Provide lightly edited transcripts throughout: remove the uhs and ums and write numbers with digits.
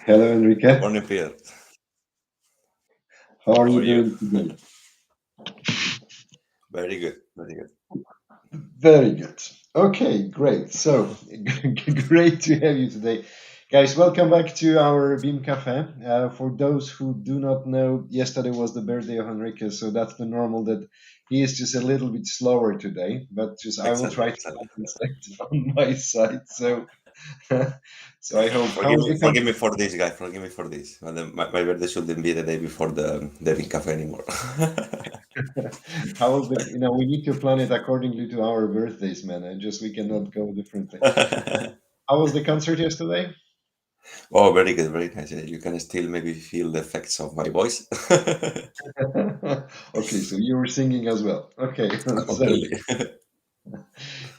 Hello, Enrique. Good morning, Peter. How are How you are you? doing today? Very good, very good. Very good. Okay, great. So, great to have you today. Guys, welcome back to our BIM Cafe. For those who do not know, yesterday was the birthday of Enrique, so that's the normal that he is just a little bit slower today, but just I will Exactly, try to exactly. compensate on my side. So, so I hope. Forgive How's me, the forgive me for this, guy. Forgive me for this. My birthday shouldn't be the day before the big cafe anymore. How was the, we need to plan it accordingly to our birthdays, man. And just we cannot go differently. How was the concert yesterday? Oh, very good, very nice. Yeah, you can still maybe feel the effects of my voice. Okay, so you were singing as well. Okay, so Completely.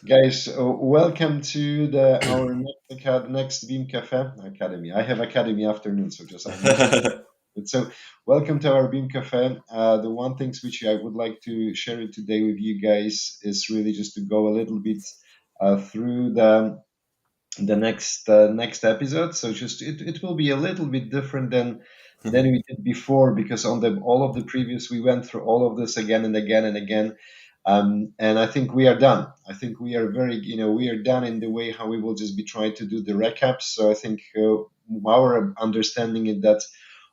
guys, welcome to the our next Beam Cafe Academy. I have Academy afternoon, so just I'm used to it. So welcome to our Beam Cafe. The one things which I would like to share it today with you guys is really just to go a little bit through the next episode. So just it will be a little bit different than we did before, because on the all of the previous we went through all of this again and again and again. And I think we are done. I think we are very, we are done in the way how we will just be trying to do the recaps. So I think our understanding is that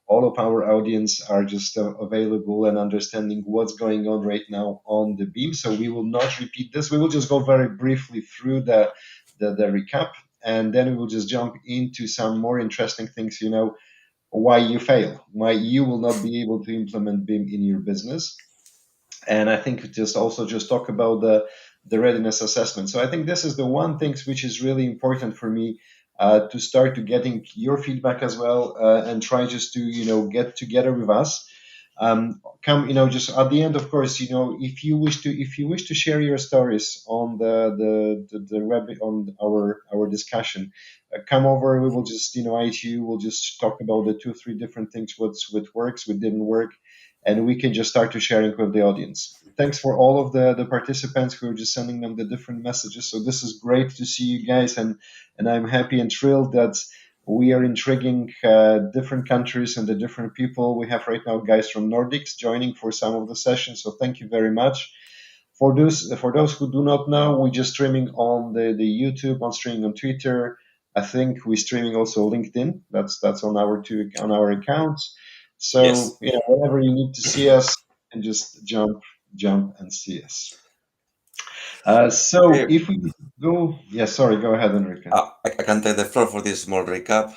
all of our audience are just available and understanding what's going on right now on the beam. So we will not repeat this. We will just go very briefly through the recap, and then we will just jump into some more interesting things. Why you fail, why you will not be able to implement BIM in your business. And I think just talk about the readiness assessment. So I think this is the one thing which is really important for me, to start to getting your feedback as well, and try just to get together with us. Come, just at the end, of course, if you wish to share your stories on the web, on our discussion, come over. We will just invite you. We'll just talk about the 2-3 different things, what works, what didn't work, and we can just start to sharing with the audience. Thanks for all of the participants who are just sending them the different messages. So this is great to see you guys, and I'm happy and thrilled that we are intriguing different countries and the different people. We have right now guys from Nordics joining for some of the sessions. So thank you very much. For those who do not know, we're just streaming on the YouTube, on streaming on Twitter. I think we're streaming also LinkedIn. That's on our accounts. So Yes. whenever you need to see us, and just jump and see us. So Okay. if we go, yeah, sorry, go ahead, Enrique. I can take the floor for this small recap.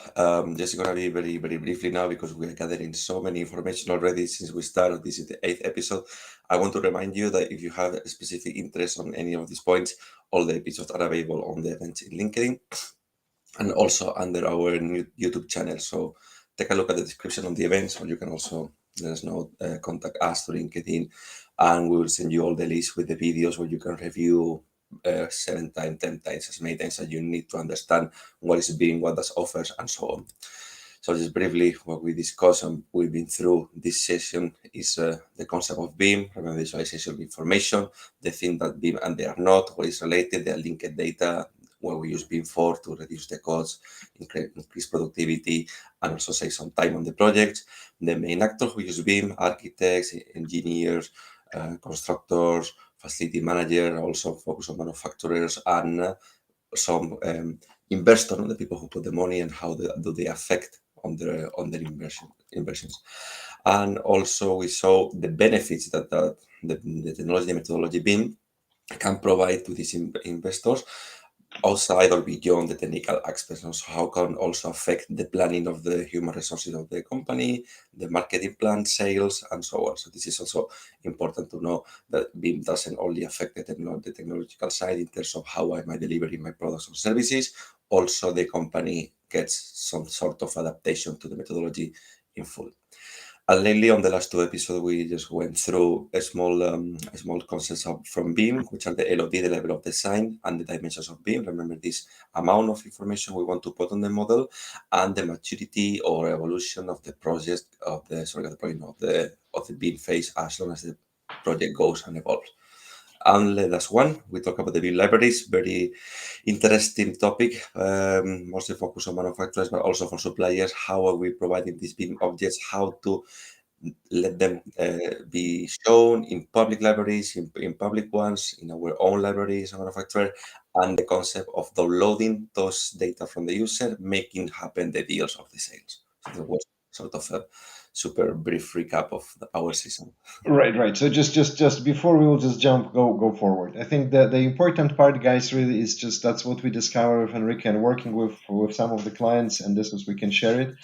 Just gonna be very, very briefly now because we are gathering so many information already since we started. This is the 8th episode. I want to remind you that if you have a specific interest on any of these points, all the episodes are available on the events in LinkedIn and also under our new YouTube channel. So take a look at the description on the events, or you can also let us know, contact us through LinkedIn, and we will send you all the lists with the videos where you can review 7 times, 10 times, as many times as you need to understand what is being, what does offers, and so on. So just briefly, what we discussed and we've been through this session is the concept of BIM, remember visualization of information, the thing that BIM and they are not, what is related, the linked data, what we use BIM for to reduce the costs, increase productivity, and also save some time on the project. The main actors who use BIM, architects, engineers, constructors, facility manager, also focus on manufacturers, and some investors, the people who put the money, and how do they affect on their inversions. And also we saw the benefits that the technology methodology BIM can provide to these investors outside or beyond the technical aspects. So how can also affect the planning of the human resources of the company, the marketing plan, sales, and so on. So this is also important to know that BIM doesn't only affect the technological side in terms of how am I delivering my products or services. Also, the company gets some sort of adaptation to the methodology in full. And lately, on the last 2 episodes, we just went through a small concepts from BIM, which are the LOD, the level of design, and the dimensions of BIM. Remember this amount of information we want to put on the model, and the maturity or evolution of the project of the BIM phase as long as the project goes and evolves. And that's one. We talk about the BIM libraries, very interesting topic, mostly focused on manufacturers, but also for suppliers. How are we providing these BIM objects? How to let them be shown in public libraries, in public ones, in our own libraries, a manufacturer, and the concept of downloading those data from the user, making happen the deals of the sales. So that was sort of a super brief recap of our season. Right, right. So just before we will just jump, go forward. I think that the important part, guys, really is just that's what we discover with Enrique and working with some of the clients, and this is we can share it.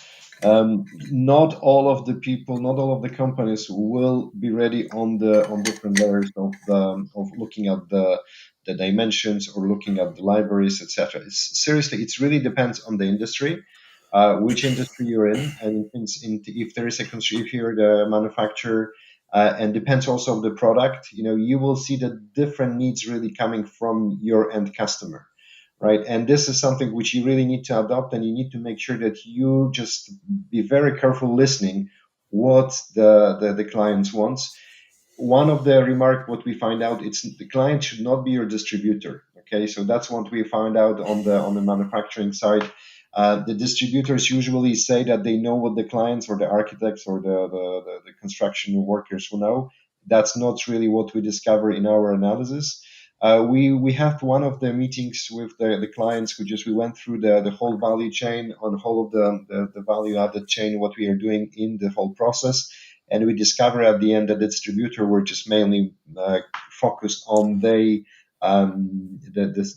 Not all of the people, not all of the companies will be ready on different layers of looking at the dimensions or looking at the libraries, etc. It's really depends on the industry, which industry you're in, and if there is if you're the manufacturer, and depends also on the product. You will see the different needs really coming from your end customer, right? And this is something which you really need to adopt, and you need to make sure that you just be very careful listening what the clients wants. One of the remark what we find out, it's the client should not be your distributor. Okay, so that's what we found out on the manufacturing side. The distributors usually say that they know what the clients or the architects or the construction workers will know. That's not really what we discover in our analysis. We have one of the meetings with the clients. We went through the whole value chain on whole of the value added chain, what we are doing in the whole process, and we discover at the end that the distributor were just mainly focused on the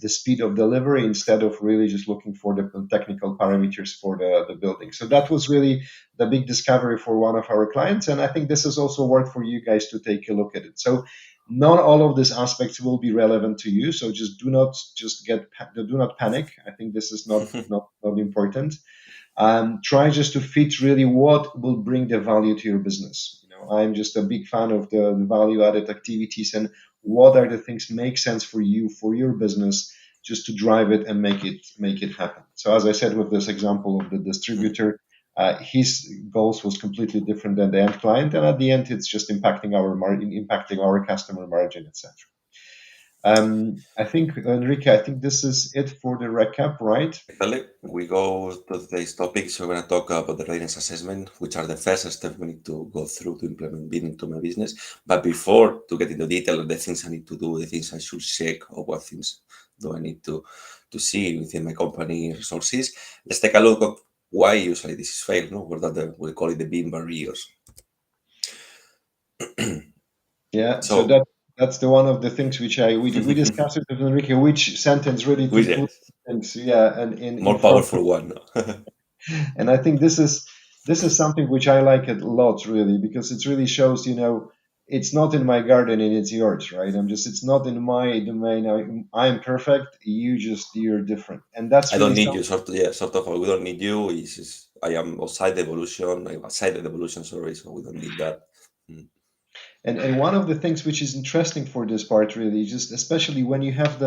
speed of delivery instead of really just looking for the technical parameters for the building. So that was really the big discovery for one of our clients, and I think this is also worth for you guys to take a look at it. So not all of these aspects will be relevant to you, so just do not panic. I think this is not important. Try just to fit really what will bring the value to your business. I'm just a big fan of the value added activities, and what are the things make sense for you for your business, just to drive it and make it happen. So as I said with this example of the distributor, his goals was completely different than the end client, and at the end it's just impacting our margin, impacting our customer margin, etc. I think, Enrique, I think this is it for the recap, right? Exactly. We go to today's topic. So we're going to talk about the readiness assessment, which are the first steps we need to go through to implement BIM into my business. But before to get into detail of the things I need to do, the things I should check, or what things do I need to see within my company resources, let's take a look at why usually this is failed. No, what are we call it the BIM barriers. Yeah, so So that's the one of the things which we discussed it with Enrique, which sentence really to which put is things, yeah, and in more front. powerful one. No? And I think this is something which I like a lot, really, because it really shows, it's not in my garden and it's yours, right? It's not in my domain. I'm perfect. You're different, and that's I don't really need you, something. sort of. Yeah, sort of. We don't need you. I am outside the evolution. I'm outside the evolution. Sorry, so we don't need that. Mm. And one of the things which is interesting for this part, really, just especially when you have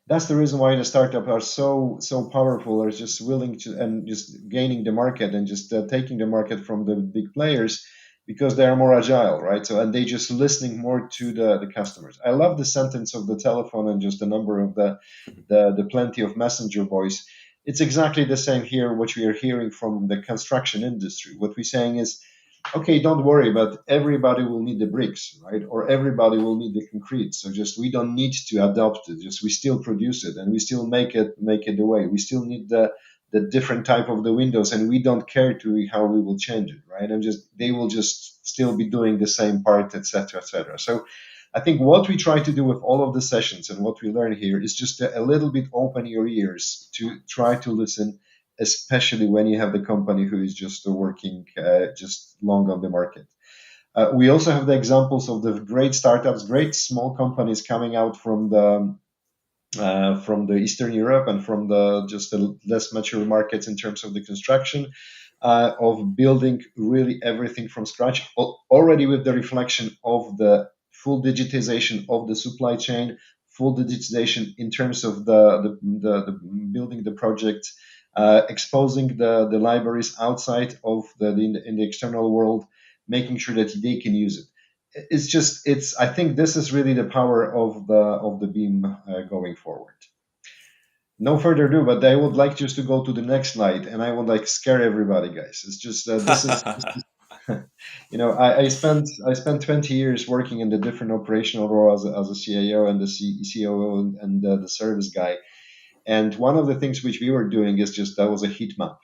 that's the reason why the startup are so powerful, or just willing to and just gaining the market and just taking the market from the big players, because they are more agile, right? So and they just listening more to the customers. I love the sentence of the telephone and just the number of the plenty of messenger voice. It's exactly the same here. What we are hearing from the construction industry, what we're saying is, okay, don't worry, but everybody will need the bricks, right? Or everybody will need the concrete. So just we don't need to adopt it. Just we still produce it and we still make it the way. We still need the different type of the windows, and we don't care to how we will change it, right? And just they will just still be doing the same part, etc., etc. So I think what we try to do with all of the sessions and what we learn here is just a little bit open your ears to try to listen, especially when you have the company who is just working just long on the market. We also have the examples of the great startups, great small companies coming out from the Eastern Europe and from the just the less mature markets in terms of the construction, of building really everything from scratch, already with the reflection of the full digitization of the supply chain, full digitization in terms of the building the project, exposing the libraries outside of in the external world, making sure that they can use it. it's just it's I think this is really the power of the beam going forward. No further ado, but I would like just to go to the next slide, and I would like scare everybody, guys. It's just this is I spent 20 years working in the different operational roles as a CIO and the COO and the service guy. And one of the things which we were doing is just that was a heat map.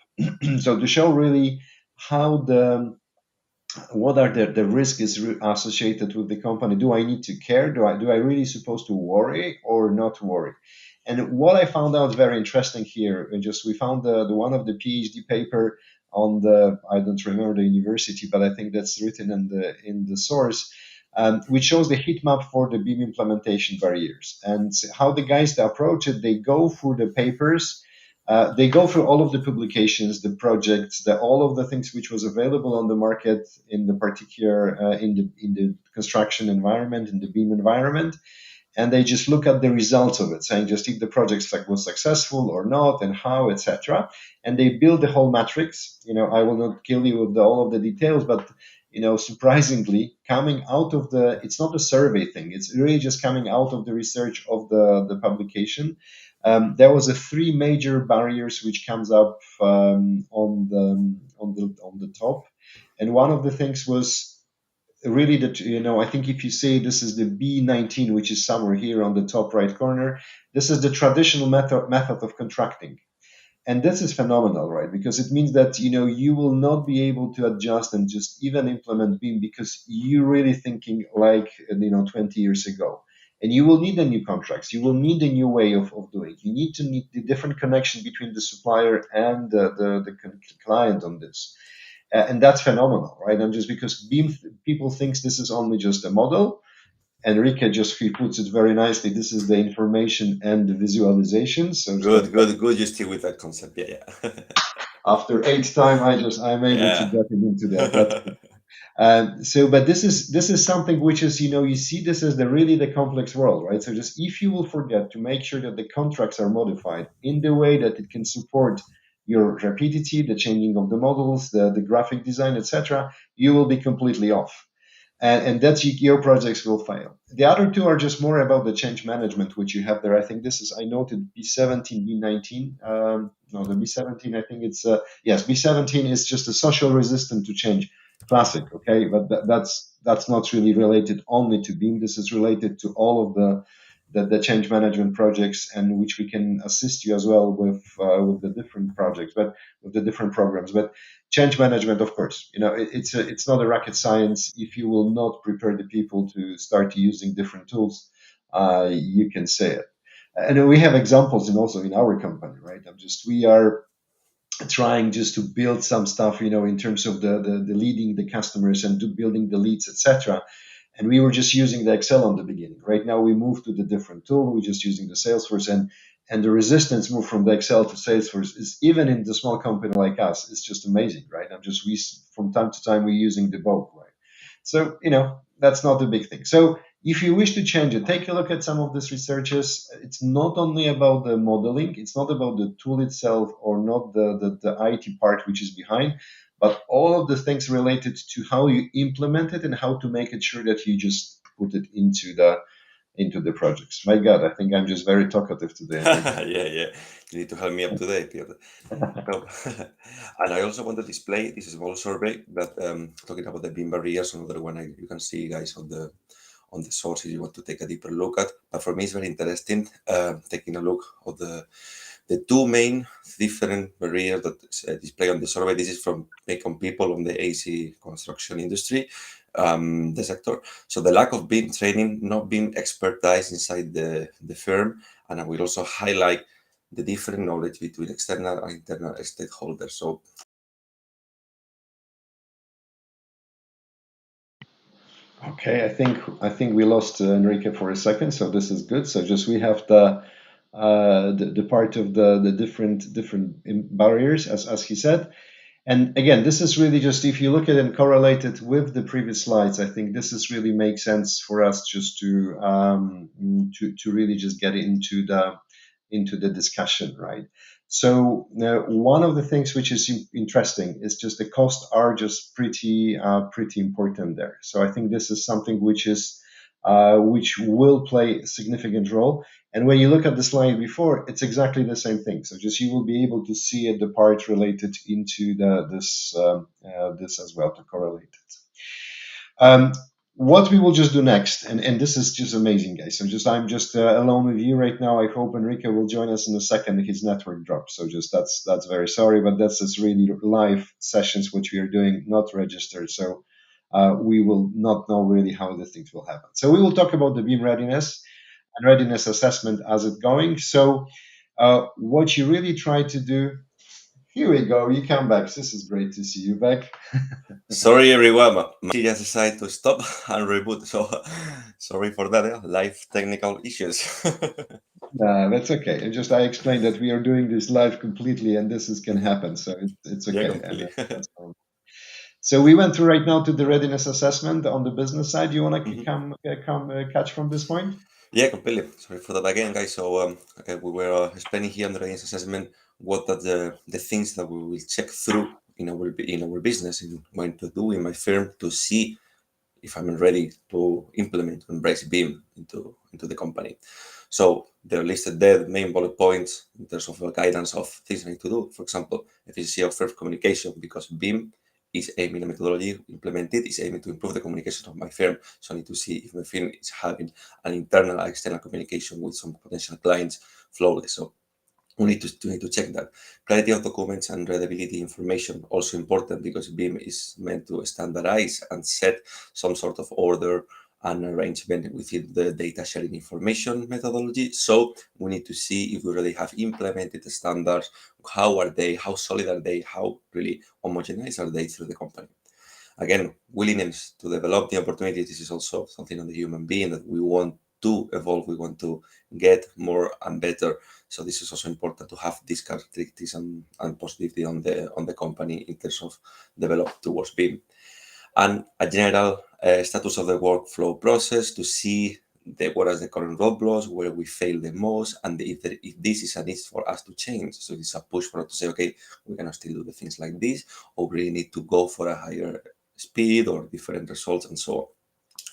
So to show really how the what are the risks is associated with the company. Do I need to care? Do I really supposed to worry or not worry? And what I found out very interesting here, and just we found the one of the PhD paper on the, I don't remember the university, but I think that's written in the source, which shows the heat map for the BIM implementation barriers and how the guys that approach it. They go through the papers, they go through all of the publications, the projects, all of the things which was available on the market in the particular in the construction environment, in the BIM environment, and they just look at the results of it, saying just if the project was successful or not, and how, etc. And they build the whole matrix. I will not kill you with all of the details, but surprisingly, coming out of it's not a survey thing. It's really just coming out of the research of the publication. There was a three major barriers which comes up on the top, and one of the things was really that I think if you say this is the B19, which is somewhere here on the top right corner, this is the traditional method of contracting. And this is phenomenal, right? Because it means that you will not be able to adjust and just even implement BIM because you're really thinking like 20 years ago. And you will need the new contracts. You will need a new way of doing. You need the different connection between the supplier and the client on this. And that's phenomenal, right? And just because BIM people thinks this is only just a model, Enrique just he puts it very nicely. This is the information and the visualization. So Good, good, good. You stick with that concept. Yeah, yeah. after eight time, I'm able to Yeah. get into that. But this is something which is you see this as the complex world, right? So just if you will forget to make sure that the contracts are modified in the way that it can support your rapidity, the changing of the models, the graphic design, etc., you will be completely off, and that's your projects will fail. The other two are just more about the change management which you have there. I think this is I noted B17, B19. No, the B17. I think it's yes, B17 is just a social resistant to change. Classic, okay, but that's not really related only to BIM. This is related to all of the change management projects, and which we can assist you as well with the different projects, but with the different programs. But change management, of course, it's not a rocket science. If you will not prepare the people to start using different tools, you can say it. And we have examples, and also in our company, right? We are trying just to build some stuff, in terms of the leading the customers and to building the leads, etc. And we were just using the Excel on the beginning. Right now, we moved to the different tool. We're just using the Salesforce, and the resistance moved from the Excel to Salesforce is even in the small company like us. It's just amazing, right? We from time to time we're using the both, right? So that's not the big thing. So if you wish to change it, take a look at some of these researches. It's not only about the modeling. It's not about the tool itself or not the IT part which is behind, but all of the things related to how you implement it and how to make it sure that you just put it into the projects. My God, I think I'm just very talkative today, Enrique. Yeah, yeah. You need to help me up today, Pierre. No. And I also want to display this small survey that talking about the beam barriers, another one you can see, guys, on the source if you want to take a deeper look at. But for me, it's very interesting taking a look of the two main different barriers that display on the survey. This is from Bacon people on the AC construction industry, the sector. So the lack of BIM training, not being expertise inside the firm, and I will also highlight the different knowledge between external and internal stakeholders. So Okay, I think we lost Enrique for a second, so this is good. So just we have the part of the different barriers as he said. And again, this is really just if you look at it and correlate it with the previous slides, I think this is really makes sense for us just to really just get into into the discussion, right? So one of the things which is interesting is just the costs are just pretty important there. So I think this is something which will play a significant role. And when you look at the slide before, it's exactly the same thing. So just you will be able to see it, the part related into this as well to correlate it. What we will just do next, and this is just amazing, guys. So just I'm just alone with you right now. I hope Enrique will join us in a second. His network dropped, so just that's very sorry, but that's just really live sessions which we are doing, not registered. So we will not know really how the things will happen. So we will talk about the BIM readiness and readiness assessment as it going. So what you really try to do. Here we go. You come back. This is great to see you back. Sorry, everyone. My just decided to stop and reboot. So sorry for that. Live technical issues. That's okay. I explained that we are doing this live completely, and this is can Mhm. happen, so it's Yeah, okay. And completely. that's all. So we went through right now to the readiness assessment on the business side. You want to Mhm. come catch from this point? Yeah, completely. Sorry for that again, guys. So we were explaining here on the readiness assessment what are the things that we will check through in our business and going to do in my firm to see if I'm ready to implement and embrace BIM into the company. So they're listed there, the main bullet points in terms of guidance of things I need to do. For example, efficiency of firm communication, because BIM is aiming a methodology implemented, is aiming to improve the communication of my firm. So I need to see if my firm is having an internal and external communication with some potential clients flawless. So we need to check that. Clarity of documents and readability information also important because BIM is meant to standardize and set some sort of order and arrangement within the data sharing information methodology. So we need to see if we already have implemented the standards, how are they, how solid are they, how really homogenized are they through the company. Again, willingness to develop the opportunity. This is also something on the human being that we want to evolve, we want to get more and better. So this is also important to have these characteristics and positivity on the company in terms of develop towards BIM. And a general status of the workflow process to see what are the current roadblocks, where we fail the most, and if this is a need for us to change. So it's a push for us to say, okay, we cannot still do the things like this, or we need to go for a higher speed or different results and so on.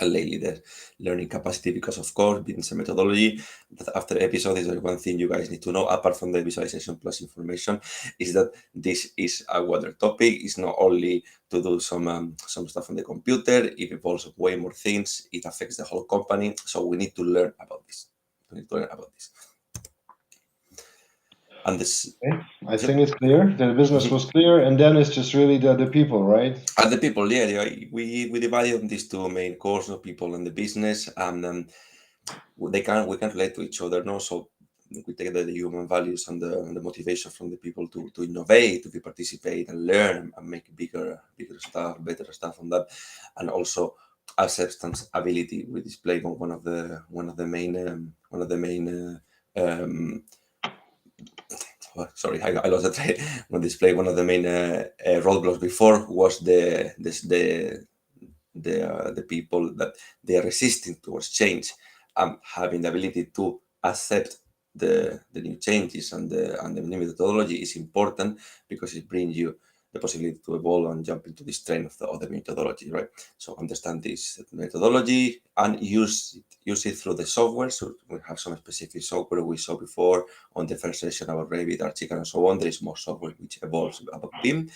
And lately the learning capacity, because of course being a methodology that after episode is one thing you guys need to know apart from the visualization plus information is that this is a wider topic. It's not only to do some stuff on the computer, it involves way more things, it affects the whole company, so we need to learn about this. We need to learn about this. And this. Okay. I Yep. think it's clear. The business was clear, and then it's just really the people, right? And the people, yeah, we divided on these two main cores of people and the business, and we can relate to each other, no? So we take the human values and the motivation from the people to innovate, to participate and learn and make bigger stuff, better stuff on that, and also acceptance ability. We display one of the main. Sorry, I lost the train. When display one of the main roadblocks before was the people that they are resisting towards change, having the ability to accept the new changes and the new methodology is important because it brings you the possibility to evolve and jump into this train of the methodology, right? So understand this methodology and use it through the software. So we have some specific software we saw before on the first session about Revit, Archicad, and so on. There is more software which evolves about BIM,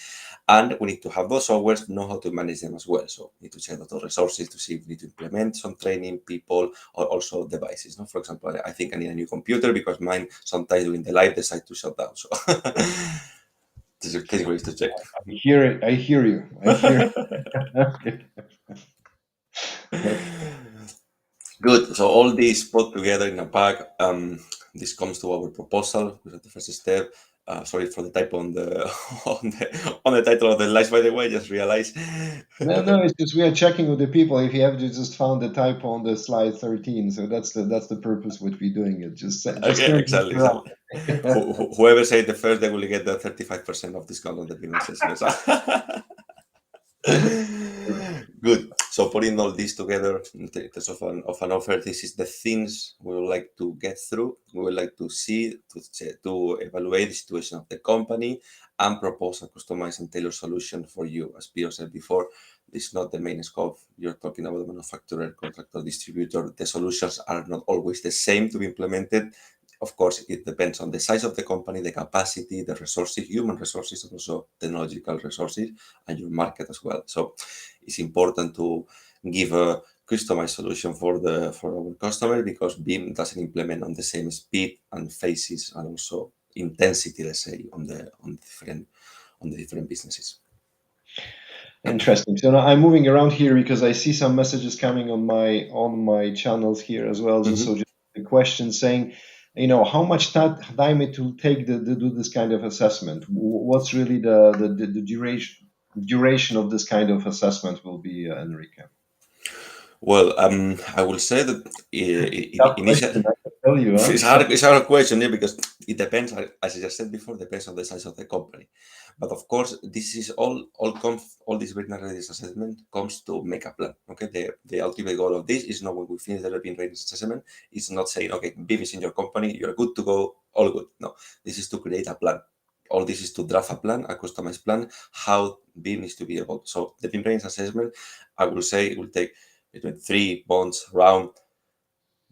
and we need to have those softwares, know how to manage them as well. So we need to check those resources to see if we need to implement some training, people, or also devices. No? For example, I think I need a new computer because mine sometimes during the live decide to shut down. So this is a case ways to check. I hear it. I hear you. I hear. Okay. Good. So all these put together in a pack. This comes to our proposal, which is the first step. Sorry for the typo on the on the title of the slides. By the way, just realized. No, it's just we are checking with the people if you have just found the typo on the slide 13. So that's the purpose what we're doing it. Just Okay, turn exactly. it around. Exactly. Whoever say the first, they will get the 35% of discount on the payment session. Good. So So putting all this together in terms of an offer, this is the things we would like to get through. We would like to see, to evaluate the situation of the company and propose a customized and tailored solution for you. As Pio said before, this is not the main scope. You're talking about the manufacturer, contractor, distributor. The solutions are not always the same to be implemented. Of course, it depends on the size of the company, the capacity, the resources, human resources, and also technological resources, and your market as well. So it's important to give a customized solution for our customer, because BIM doesn't implement on the same speed and phases and also intensity, let's say, on the different businesses. Interesting. So now I'm moving around here because I see some messages coming on my channels here as well. Mhm. Just a question saying, how much time it will take to do this kind of assessment? What's really the duration of this kind of assessment will be, Enrique? Well, I will say that That initial. question, I can tell you, huh? It's a hard question, yeah, because it depends, as I just said before, depends on the size of the company. But of course, this is all this veterinary readiness assessment comes to make a plan. Okay, the ultimate goal of this is not when we finish the BIM readiness assessment. It's not saying, okay, BIM is in your company, you're good to go, all good. No, this is to create a plan. All this is to draft a plan, a customized plan, how BIM is to be evolved. So the BIM readiness assessment, I will say, it will take between 3 months around.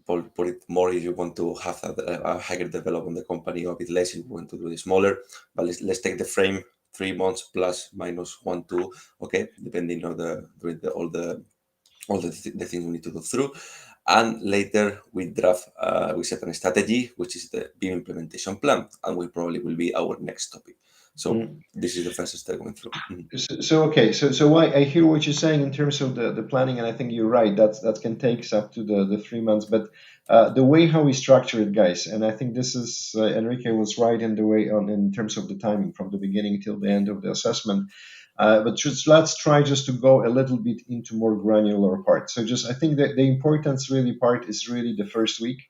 Put it more if you want to have a higher development the company, or a bit less if you want to do it smaller. But let's take the frame, 3 months plus minus 1 2, okay, depending on the things we need to go through. And later we set a strategy, which is the BIM implementation plan, and we probably will be our next topic. So Mm. this is the first step going through. So I hear what you're saying in terms of the planning, and I think you're right. That can take us up to the 3 months. But the way how we structure it, guys, and I think this is Enrique was right in the way on in terms of the timing from the beginning till the end of the assessment. But just let's try just to go a little bit into more granular part. So just I think that the importance really part is really the first week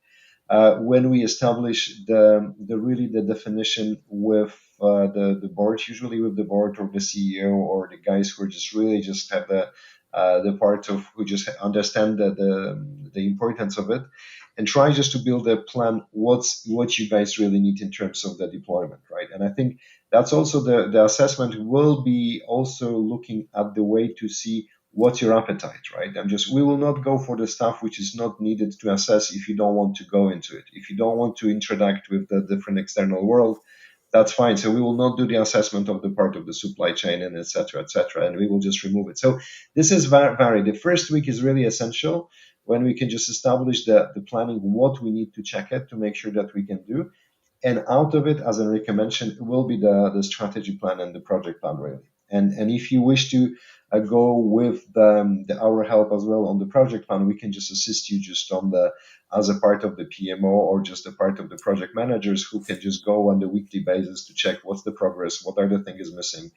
when we establish the definition with the board, usually with the board or the CEO or the guys who are just really just have the part of who just understand the importance of it, and try just to build a plan. What you guys really need in terms of the deployment, right? And I think that's also the assessment will be also looking at the way to see what's your appetite, right? We will not go for the stuff which is not needed to assess if you don't want to go into it. If you don't want to interact with the different external world, that's fine. So we will not do the assessment of the part of the supply chain and et cetera, and we will just remove it. So this is varied. The first week is really essential when we can just establish the planning, what we need to check it to make sure that we can do. And out of it, as Enrique mentioned, will be the strategy plan and the project plan really. And if you wish to go with our help as well on the project plan, we can just assist you just on the as a part of the PMO or just a part of the project managers who can just go on the weekly basis to check what's the progress, what are the things missing.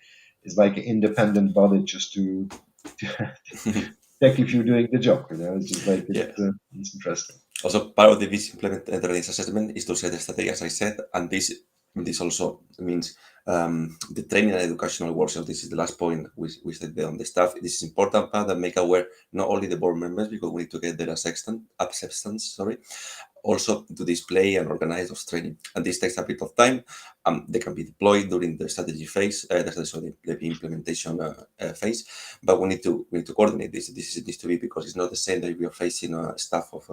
It's like an independent body just to check if you're doing the job. It's just like Yeah. it's interesting. Also, part of the BIS implement readiness assessment is to set the strategy, as I said, and this also means the training and educational workshop. This is the last point we said there on the staff. This is important part that make aware not only the board members, because we need to get their acceptance, sorry, also to display and organize those training. And this takes a bit of time. They can be deployed during the strategy phase, the implementation phase. But we need to coordinate this. This needs to be, because it's not the same that we are facing a staff of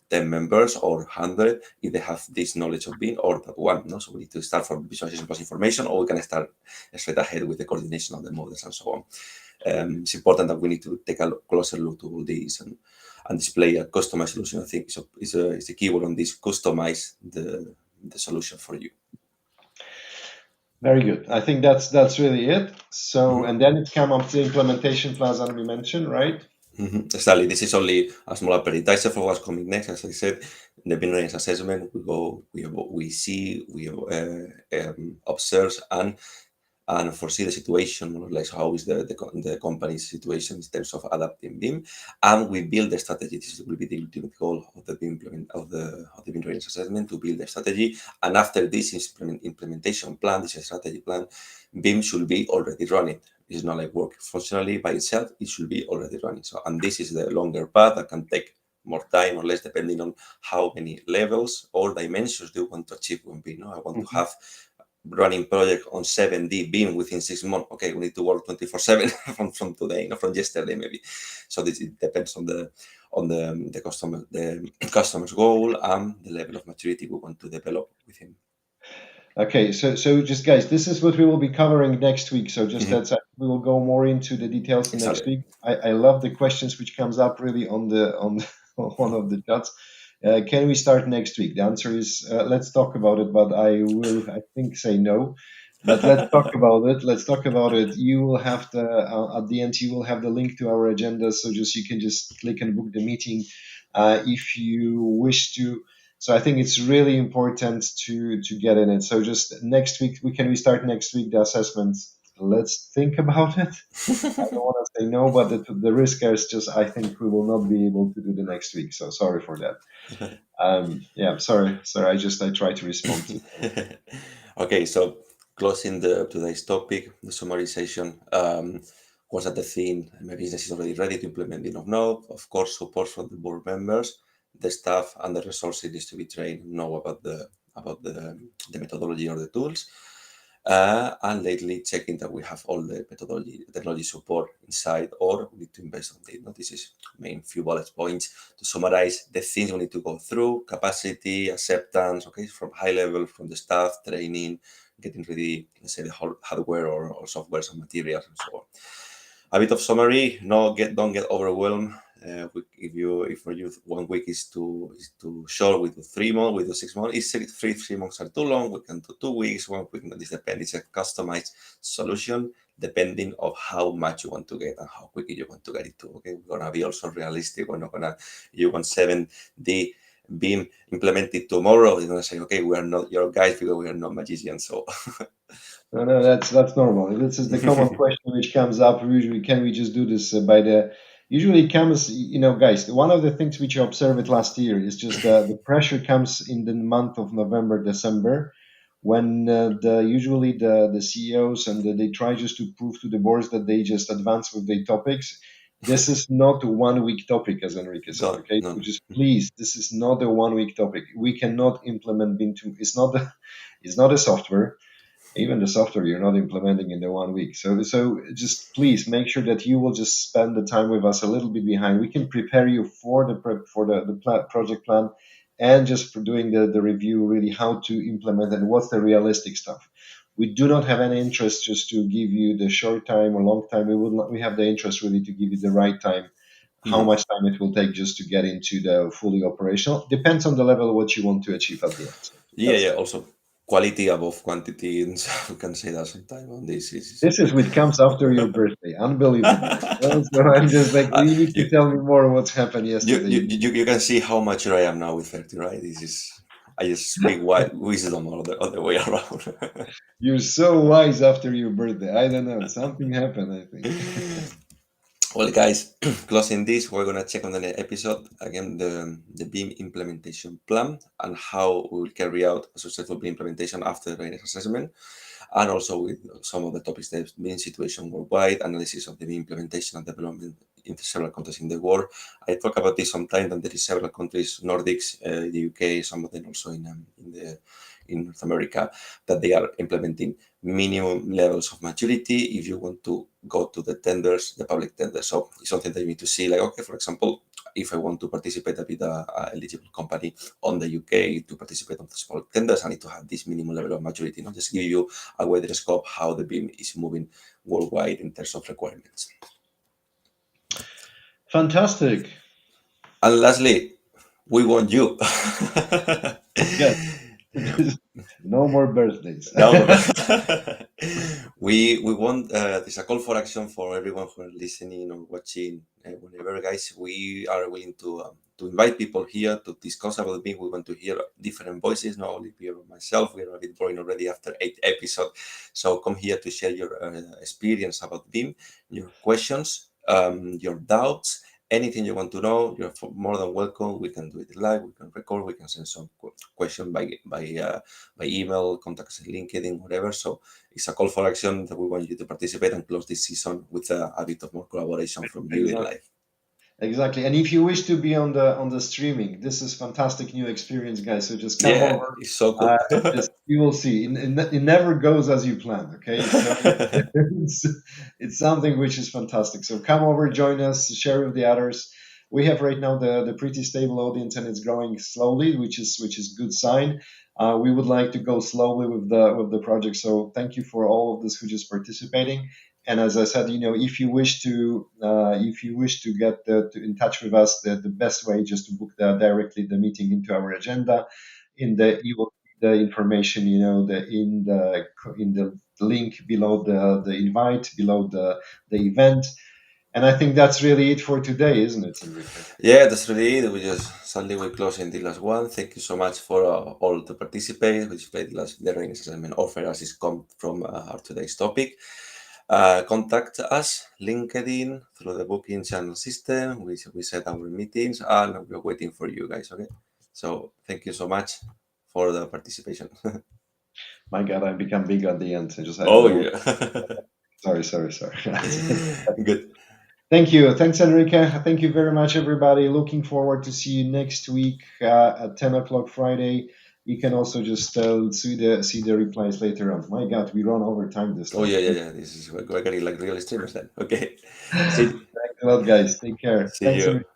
10 members or 100 if they have this knowledge of being or that one. No? So we need to start from visualization plus information, or we can start straight ahead with the coordination of the models and so on. It's important that we need to take a closer look to all these and display a customized solution. I think it's a keyword on this: customize the solution for you. Very good. I think that's really it. So, Mhm. and then it come up to implementation plans that we mentioned, right? Exactly. This is only a small appetizer for what's coming next. As I said, in the business assessment, we see, we observe and foresee the situation, more or less how is the company's situation in terms of adapting BIM, and we build the strategy. This will be the ultimate goal of the BIM of the BIM readiness assessment, to build the strategy. And after this implementation plan, this strategy plan, BIM should be already running. It's not like work functionally by itself. It should be already running. So, and this is the longer path that can take more time or less depending on how many levels or dimensions do you want to achieve with BIM. I want to Mhm. have running project on 7D BIM within 6 months. Okay, we need to work 24/7 from today, not from yesterday maybe. So this it depends on the customer's goal and the level of maturity we want to develop with him. Okay, so just guys, this is what we will be covering next week. So just Mhm. that's we will go more into the details next Exactly. week. I love the questions which comes up really on on one of the chats. Can we start next week? The answer is let's talk about it, but I think say no. But let's talk about it. Let's talk about it. You will have the at the end you will have the link to our agenda, so just you can just click and book the meeting if you wish to. So I think it's really important to get in it. So just next week, we start next week the assessment. Let's think about it. I don't want to say no, but the risk is just I think we will not be able to do the next week. So sorry for that. Yeah, sorry. I try to respond to. Okay, so closing the today's topic, the summarization. Was that the theme? My business is already ready to implement BIM or no? Of course, support from the board members, the staff, and the resources needs to be trained, know about the methodology or the tools. And lately checking that we have all the methodology technology support inside or we need to invest on it. Now, this is main few bullet points to summarize the things we need to go through: capacity, acceptance, okay, from high level, from the staff, training, getting ready, let's say the whole hardware or software and materials and so on. A bit of summary: don't get overwhelmed. If for you 1 week is too short, we do 3 months, we do 6 months. If 3 months are too long, we can do 2 weeks, 1 week. This depends. It's a customized solution depending of how much you want to get and how quickly you want to get it to. Okay, we're gonna be also realistic. We're not gonna you want 7D BIM implemented tomorrow. You're gonna say, okay, we are not your guys because we are not magicians. So No, that's normal. This is the common question which comes up. Usually, can we just do this by the? Usually, it comes. Guys. One of the things which I observed last year is just the pressure comes in the month of November, December, when the usually the CEOs and they try just to prove to the boards that they just advance with their topics. This is not a 1 week topic, as Enrique said. don't Okay, no. so just please, this is not a 1 week topic. We cannot implement BIM. It's not it's not a software. Even the software you're not implementing in the 1 week. So just please make sure that you will just spend the time with us a little bit behind. We can prepare you for the prep for the project plan and just for doing the review, really how to implement and what's the realistic stuff. We do not have any interest just to give you the short time or long time. We have the interest really to give you the right time, how Mhm. much time it will take just to get into the fully operational. Depends on the level of what you want to achieve at the end. So Yeah, that's yeah. it. Also, quality above quantity, and so we can say that sometime on this is This is what comes after your birthday. Unbelievable. So I'm just like, Uh, you need to you, tell me more what's happened you, yesterday. you can see how mature I am now with 30, right? This is I just speak white wisdom all the way around. You're so wise after your birthday. I don't know. Something happened, I think. Well, guys, closing this, we're gonna check on the next episode again the BIM implementation plan and how we will carry out a successful BIM implementation after the readiness assessment, and also with some of the topics: the BIM situation worldwide, analysis of the BIM implementation and development in several countries in the world. I talk about this sometimes, and there is several countries, Nordics, the UK, some of them also in North America, that they are implementing minimum levels of maturity if you want to go to the tenders, the public tenders. So it's something that you need to see. Like, okay, for example, if I want to participate with a eligible company on the UK to participate on the small tenders, I need to have this minimum level of maturity. Not just give you a wider scope how the BIM is moving worldwide in terms of requirements. Fantastic. And lastly, we want you. Yes. No more birthdays. No, we want there's a call for action for everyone who are listening or watching. Whenever, guys, we are willing to invite people here to discuss about BIM. We want to hear different voices, not only Pierre or myself. We are a bit boring already after 8 episodes, so come here to share your experience about BIM, your questions, your doubts, anything you want to know, you're more than welcome. We can do it live, we can record, we can send some question by email, contact us in LinkedIn, whatever. So it's a call for action that we want you to participate and close this season with a bit of more collaboration from you in Exactly. live. Exactly. And if you wish to be on the streaming, this is fantastic new experience, guys. So just come Yeah, over. it's so Uh, cool. just you will see. It never goes as you plan. Okay, so it's, it's something which is fantastic. So come over, join us, share with the others. We have right now the pretty stable audience, and it's growing slowly, which is good sign. We would like to go slowly with the project. So thank you for all of this who just participating. And as I said, if you wish to get in touch with us, the best way just to book directly the meeting into our agenda. You will see the information, in the link below the invite, below the event. And I think that's really it for today, isn't it, Enrique? Yeah, that's really it. We just sadly we close in the last one. Thank you so much for all to participate. Which played last learning assessment offer as is come from our today's topic. Contact us LinkedIn through the booking channel system. We set our meetings and we're waiting for you guys. Okay, so thank you so much for the participation. My God, I become big at the end. I Oh don't. yeah, Sorry. good. Thank you. Thanks, Enrique. Thank you very much, everybody. Looking forward to see you next week at 10 o'clock Friday. You can also just see the replies later on. My God, we run over time this Oh time. yeah. This is we're getting like real streamers then. Okay, see Thanks a lot, guys. Take care. see Thanks, you. Enrique.